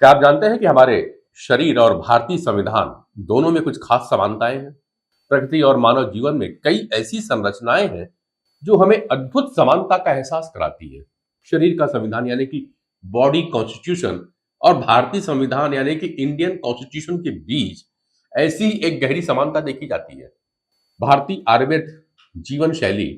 क्या आप जानते हैं कि हमारे शरीर और भारतीय संविधान दोनों में कुछ खास समानताएं हैं? प्रकृति और मानव जीवन में कई ऐसी संरचनाएं हैं जो हमें अद्भुत समानता का एहसास कराती है। शरीर का संविधान यानी कि बॉडी कॉन्स्टिट्यूशन और भारतीय संविधान यानी कि इंडियन कॉन्स्टिट्यूशन के बीच ऐसी एक गहरी समानता देखी जाती है। भारतीय आयुर्वेद जीवन शैली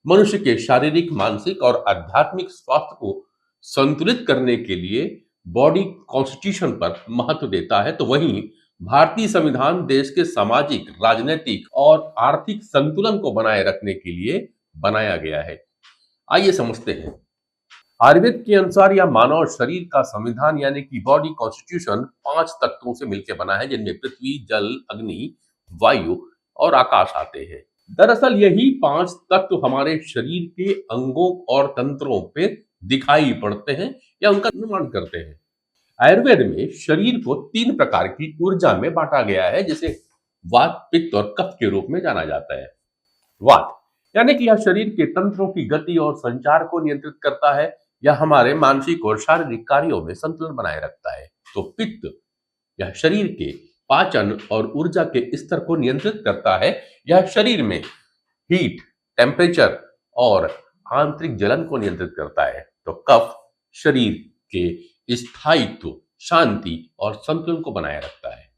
मनुष्य के शारीरिक, मानसिक और आध्यात्मिक स्वास्थ्य को संतुलित करने के लिए बॉडी कॉन्स्टिट्यूशन पर महत्व देता है, तो वहीं भारतीय संविधान देश के सामाजिक, राजनीतिक और आर्थिक संतुलन को बनाए रखने के लिए बनाया गया है। आइए समझते हैं। आयुर्वेद के अनुसार यह मानव शरीर का संविधान यानी कि बॉडी कॉन्स्टिट्यूशन 5 तत्वों से मिलकर बना है, जिनमें पृथ्वी, जल, अग्नि, वायु और आकाश आते हैं। दरअसल यही 5 तत्व हमारे शरीर के अंगों और तंत्रों पे दिखाई पड़ते हैं या उनका निर्माण करते हैं। आयुर्वेद में शरीर को 3 प्रकार की ऊर्जा में बांटा गया है, जिसे वात, पित्त और कफ के रूप में जाना जाता है। वात यानी कि यह शरीर के तंत्रों की गति और संचार को नियंत्रित करता है, यह हमारे मानसिक और शारीरिक कार्यों में संतुलन बनाए रखता है। तो पित्त यह शरीर के पाचन और ऊर्जा के स्तर को नियंत्रित करता है, यह शरीर में हीट, टेम्परेचर और आंतरिक जलन को नियंत्रित करता है। तो कफ शरीर के स्थायित्व, शांति और संतुलन को बनाए रखता है,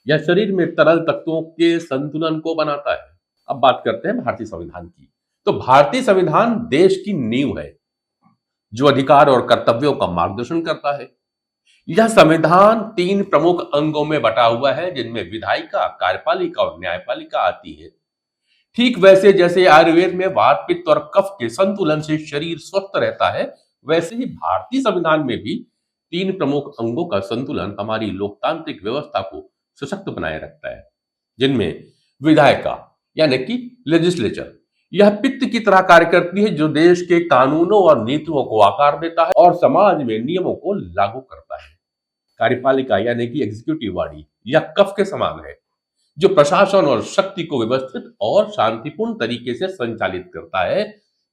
यह शरीर में तरल तत्वों के संतुलन को बनाता है। अब बात करते हैं भारतीय संविधान की। तो भारतीय संविधान देश की नींव है जो अधिकार और कर्तव्यों का मार्गदर्शन करता है। यह संविधान 3 प्रमुख अंगों में बटा हुआ है, जिनमें विधायिका, कार्यपालिका और न्यायपालिका आती है। ठीक वैसे जैसे आयुर्वेद में वात, पित्त और कफ के संतुलन से शरीर स्वस्थ रहता है, वैसे ही भारतीय संविधान में भी 3 प्रमुख अंगों का संतुलन हमारी लोकतांत्रिक व्यवस्था को सशक्त बनाए रखता है, जिनमें विधायिका यानी कि लेजिस्लेचर यह पित्त की तरह कार्य करती है, जो देश के कानूनों और नीतियों को आकार देता है और समाज में नियमों को लागू करता है। कार्यपालिका यानी कि एग्जीक्यूटिव बॉडी यह कफ के समान है, जो प्रशासन और शक्ति को व्यवस्थित और शांतिपूर्ण तरीके से संचालित करता है।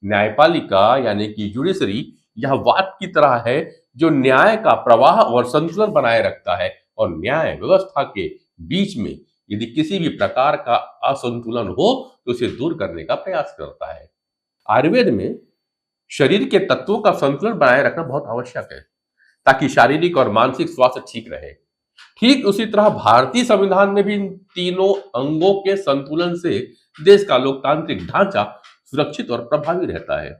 न्यायपालिका यानी कि जुडिशरी यह वात की तरह है, जो न्याय का प्रवाह और संतुलन बनाए रखता है और न्याय व्यवस्था के बीच में यदि किसी भी प्रकार का असंतुलन हो तो उसे दूर करने का प्रयास करता है। आयुर्वेद में शरीर के तत्वों का संतुलन बनाए रखना बहुत आवश्यक है, ताकि शारीरिक और मानसिक स्वास्थ्य ठीक रहे। ठीक उसी तरह भारतीय संविधान में भी इन तीनों अंगों के संतुलन से देश का लोकतांत्रिक ढांचा सुरक्षित और प्रभावी रहता है।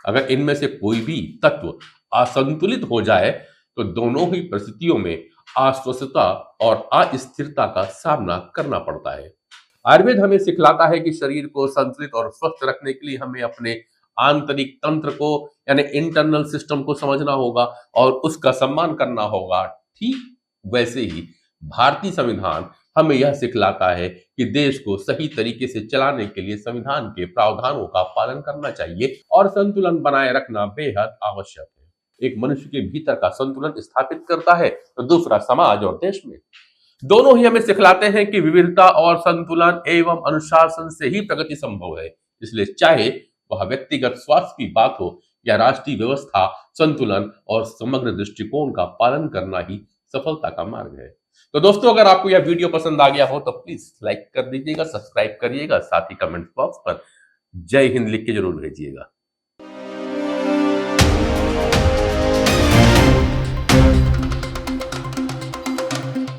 अगर इनमें से कोई भी तत्व असंतुलित हो जाए तो दोनों ही परिस्थितियों में अस्वस्थता और अस्थिरता का सामना करना पड़ता है। आयुर्वेद हमें सिखलाता है कि शरीर को संतुलित और स्वस्थ रखने के लिए हमें अपने आंतरिक तंत्र को यानी इंटरनल सिस्टम को समझना होगा और उसका सम्मान करना होगा। ठीक वैसे ही भारतीय संविधान हमें यह सिखलाता है कि देश को सही तरीके से चलाने के लिए संविधान के प्रावधानों का पालन करना चाहिए और संतुलन बनाए रखना बेहद आवश्यक है। एक मनुष्य के भीतर का संतुलन स्थापित करता है तो दूसरा समाज और देश में। दोनों ही हमें सिखलाते हैं कि विविधता और संतुलन एवं अनुशासन से ही प्रगति संभव है। इसलिए चाहे वह व्यक्तिगत स्वास्थ्य की बात हो या राष्ट्रीय व्यवस्था, संतुलन और समग्र दृष्टिकोण का पालन करना ही सफलता का मार्ग है। तो दोस्तों, अगर आपको यह वीडियो पसंद आ गया हो तो प्लीज लाइक कर दीजिएगा, सब्सक्राइब करिएगा, साथ ही कमेंट बॉक्स पर जय हिंद लिख के जरूर भेजिएगा।